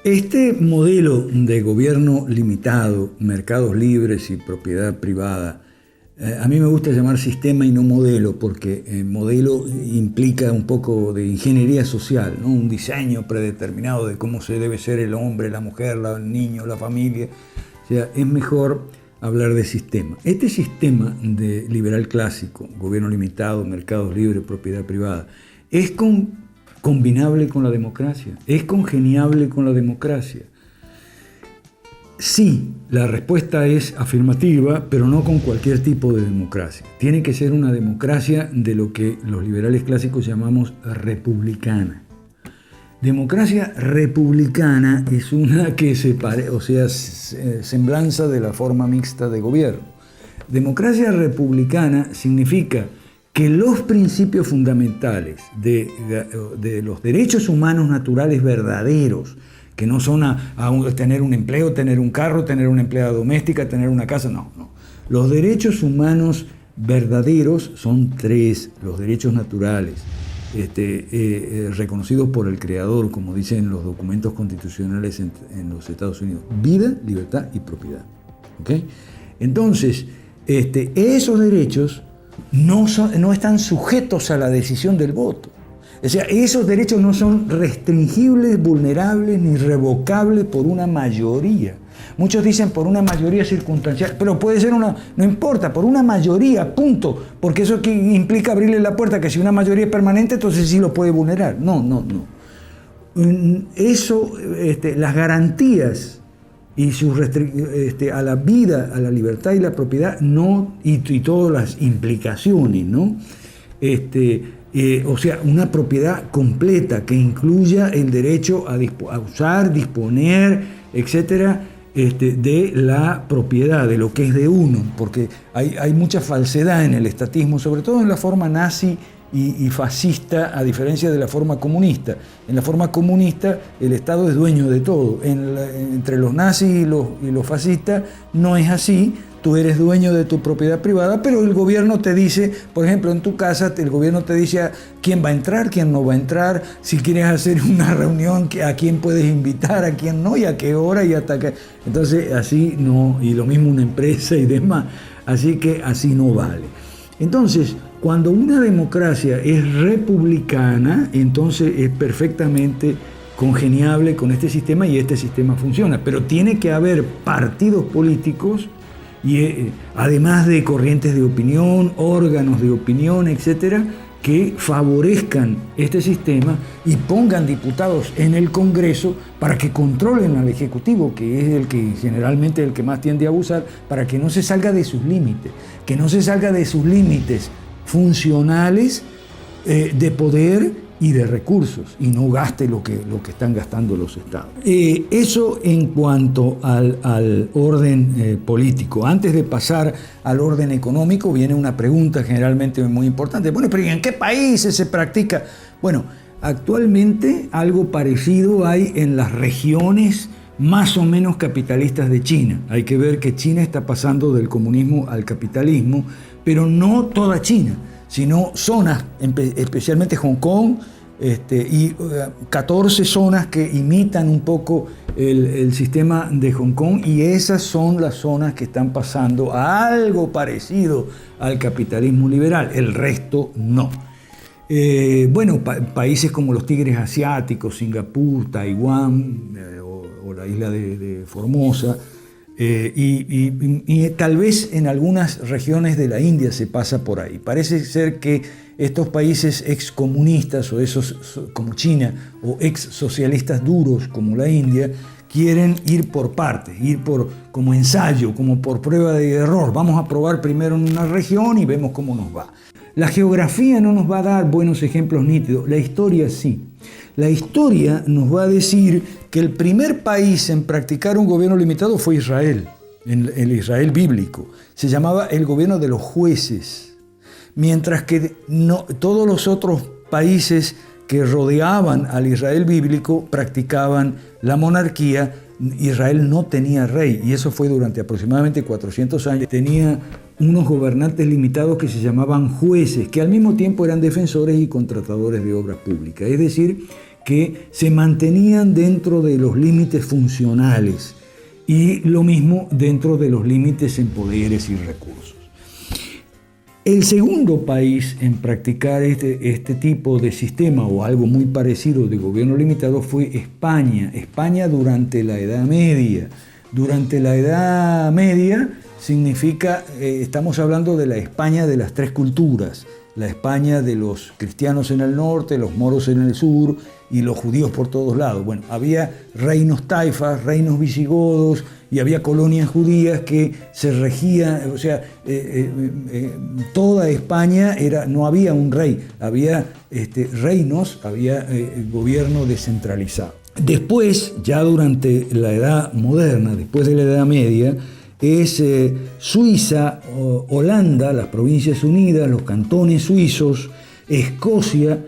Este modelo de gobierno limitado, mercados libres y propiedad privada, a mí me gusta llamar sistema y no modelo, porque modelo implica un poco de ingeniería social, ¿no? Un diseño predeterminado de cómo se debe ser el hombre, la mujer, el niño, la familia. O sea, es mejor hablar de sistema. Este sistema de liberal clásico, gobierno limitado, mercados libres, propiedad privada, es combinable con la democracia, es congeniable con la democracia. Sí, la respuesta es afirmativa, pero no con cualquier tipo de democracia. Tiene que ser una democracia de lo que los liberales clásicos llamamos republicana. Democracia republicana es una que semblanza de la forma mixta de gobierno. Democracia republicana significa que los principios fundamentales de los derechos humanos naturales verdaderos, que no son tener un empleo, tener un carro, tener una empleada doméstica, tener una casa, no. Los derechos humanos verdaderos son tres, los derechos naturales, reconocidos por el Creador, como dicen los documentos constitucionales en los Estados Unidos: vida, libertad y propiedad. ¿Okay? Entonces, esos derechos no están sujetos a la decisión del voto. O sea, esos derechos no son restringibles, vulnerables ni revocables por una mayoría. Muchos dicen por una mayoría circunstancial, pero puede ser no importa, por una mayoría, punto. Porque eso implica abrirle la puerta, que si una mayoría es permanente, entonces sí lo puede vulnerar. No. Eso, las garantías y a la vida, a la libertad y la propiedad, y todas las implicaciones, ¿no? O sea, una propiedad completa que incluya el derecho a usar, disponer, etcétera, de la propiedad, de lo que es de uno, porque hay mucha falsedad en el estatismo, sobre todo en la forma nazi y fascista, a diferencia de la forma comunista. En la forma comunista el Estado es dueño de todo. Entre los nazis y los fascistas no es así. Tú eres dueño de tu propiedad privada, pero el gobierno te dice, por ejemplo, en tu casa, el gobierno te dice a quién va a entrar, quién no va a entrar, si quieres hacer una reunión, a quién puedes invitar, a quién no, y a qué hora, y hasta qué. Entonces, así no, y lo mismo una empresa y demás. Así que así no vale. Entonces, cuando una democracia es republicana, entonces es perfectamente congeniable con este sistema y este sistema funciona. Pero tiene que haber partidos políticos y además de corrientes de opinión, órganos de opinión, etcétera, que favorezcan este sistema y pongan diputados en el Congreso para que controlen al Ejecutivo, que es el que generalmente el que más tiende a abusar, para que no se salga de sus límites, funcionales de poder y de recursos, y no gaste lo que están gastando los estados. Eso en cuanto al orden político. Antes de pasar al orden económico, viene una pregunta generalmente muy importante. Bueno, pero ¿y en qué países se practica? Bueno, actualmente algo parecido hay en las regiones más o menos capitalistas de China. Hay que ver que China está pasando del comunismo al capitalismo, pero no toda China, sino zonas, especialmente Hong Kong, y 14 zonas que imitan un poco el sistema de Hong Kong, y esas son las zonas que están pasando a algo parecido al capitalismo liberal, el resto no. Países como los tigres asiáticos, Singapur, Taiwán o la isla de Formosa, y tal vez en algunas regiones de la India se pasa por ahí. Parece ser que estos países excomunistas, o esos como China, o ex-socialistas duros como la India, quieren ir por partes, como ensayo, como por prueba de error. Vamos a probar primero en una región y vemos cómo nos va. La geografía no nos va a dar buenos ejemplos nítidos, la historia sí. La historia nos va a decir que el primer país en practicar un gobierno limitado fue Israel, el Israel bíblico. Se llamaba el gobierno de los jueces, mientras que todos los otros países que rodeaban al Israel bíblico practicaban la monarquía. Israel no tenía rey, y eso fue durante aproximadamente 400 años. Tenía unos gobernantes limitados que se llamaban jueces, que al mismo tiempo eran defensores y contratadores de obras públicas. Es decir, que se mantenían dentro de los límites funcionales y lo mismo dentro de los límites en poderes y recursos. El segundo país en practicar este tipo de sistema o algo muy parecido de gobierno limitado fue España. España durante la Edad Media. Durante la Edad Media significa, estamos hablando de la España de las tres culturas. La España de los cristianos en el norte, los moros en el sur y los judíos por todos lados. Bueno, había reinos taifas, reinos visigodos y había colonias judías que se regían, o sea, toda España no había un rey, había reinos, había gobierno descentralizado. Después, ya durante la Edad Moderna, después de la Edad Media, es Suiza, Holanda, las Provincias Unidas, los cantones suizos, Escocia,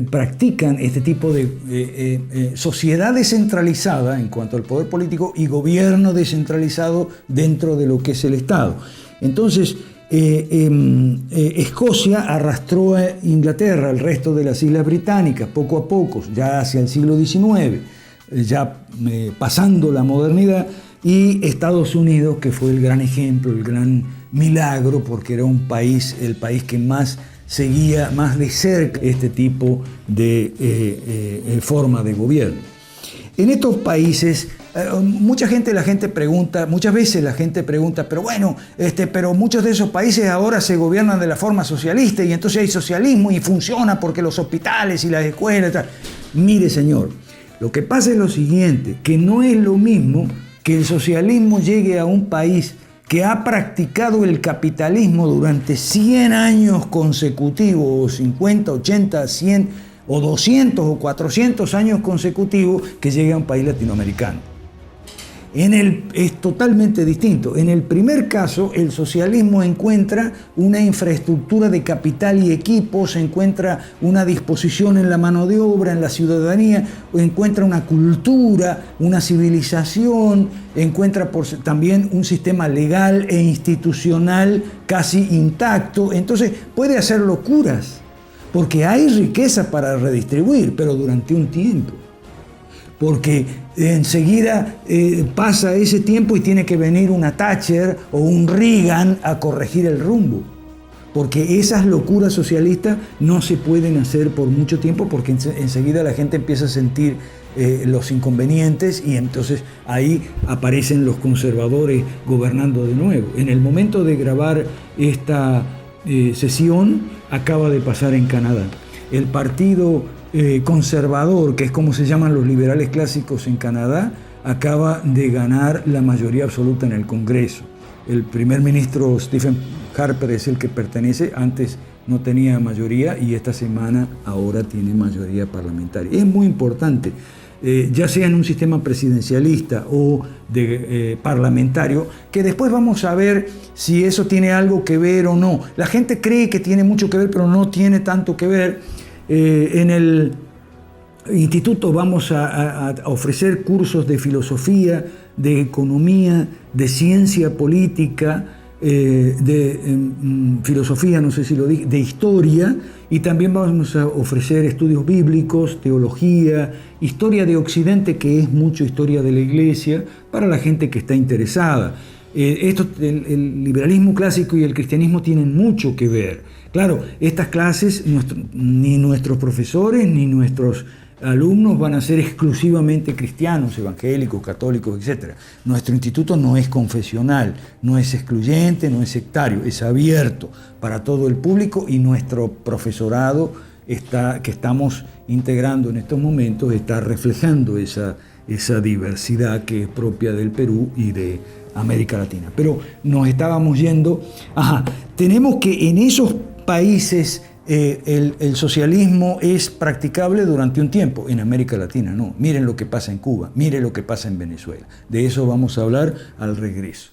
practican este tipo de sociedad descentralizada en cuanto al poder político y gobierno descentralizado dentro de lo que es el Estado. Entonces, Escocia arrastró a Inglaterra, al resto de las Islas Británicas, poco a poco, ya hacia el siglo XIX, ya pasando la modernidad, y Estados Unidos, que fue el gran ejemplo, el gran milagro, porque era el país que más seguía más de cerca este tipo de forma de gobierno. En estos países, muchas veces la gente pregunta, pero bueno, pero muchos de esos países ahora se gobiernan de la forma socialista y entonces hay socialismo y funciona porque los hospitales y las escuelas, tal. Mire, señor, lo que pasa es lo siguiente, que no es lo mismo que el socialismo llegue a un país que ha practicado el capitalismo durante 100 años consecutivos, o 50, 80, 100, o 200 o 400 años consecutivos, que llegue a un país latinoamericano. Es totalmente distinto. En el primer caso, el socialismo encuentra una infraestructura de capital y equipos, encuentra una disposición en la mano de obra, en la ciudadanía, encuentra una cultura, una civilización, encuentra también un sistema legal e institucional casi intacto. Entonces puede hacer locuras, porque hay riqueza para redistribuir, pero durante un tiempo. Porque enseguida pasa ese tiempo y tiene que venir una Thatcher o un Reagan a corregir el rumbo. Porque esas locuras socialistas no se pueden hacer por mucho tiempo, porque enseguida la gente empieza a sentir los inconvenientes y entonces ahí aparecen los conservadores gobernando de nuevo. En el momento de grabar esta sesión acaba de pasar en Canadá. El partido conservador, que es como se llaman los liberales clásicos en Canadá, acaba de ganar la mayoría absoluta en el Congreso. El primer ministro Stephen Harper es el que pertenece, antes no tenía mayoría y esta semana ahora tiene mayoría parlamentaria. Es muy importante, ya sea en un sistema presidencialista o parlamentario, que después vamos a ver si eso tiene algo que ver o no. La gente cree que tiene mucho que ver, pero no tiene tanto que ver. En el instituto vamos a ofrecer cursos de filosofía, de economía, de ciencia política, filosofía, no sé si lo dije, de historia, y también vamos a ofrecer estudios bíblicos, teología, historia de Occidente, que es mucho historia de la Iglesia, para la gente que está interesada. El liberalismo clásico y el cristianismo tienen mucho que ver. Claro, estas clases, ni nuestros profesores ni nuestros alumnos van a ser exclusivamente cristianos, evangélicos, católicos, etc. Nuestro instituto no es confesional, no es excluyente, no es sectario, es abierto para todo el público y nuestro profesorado que estamos integrando en estos momentos está reflejando esa diversidad que es propia del Perú y de América Latina. Pero nos estábamos yendo, tenemos que en esos países el socialismo es practicable durante un tiempo, en América Latina no. Miren lo que pasa en Cuba, miren lo que pasa en Venezuela. De eso vamos a hablar al regreso.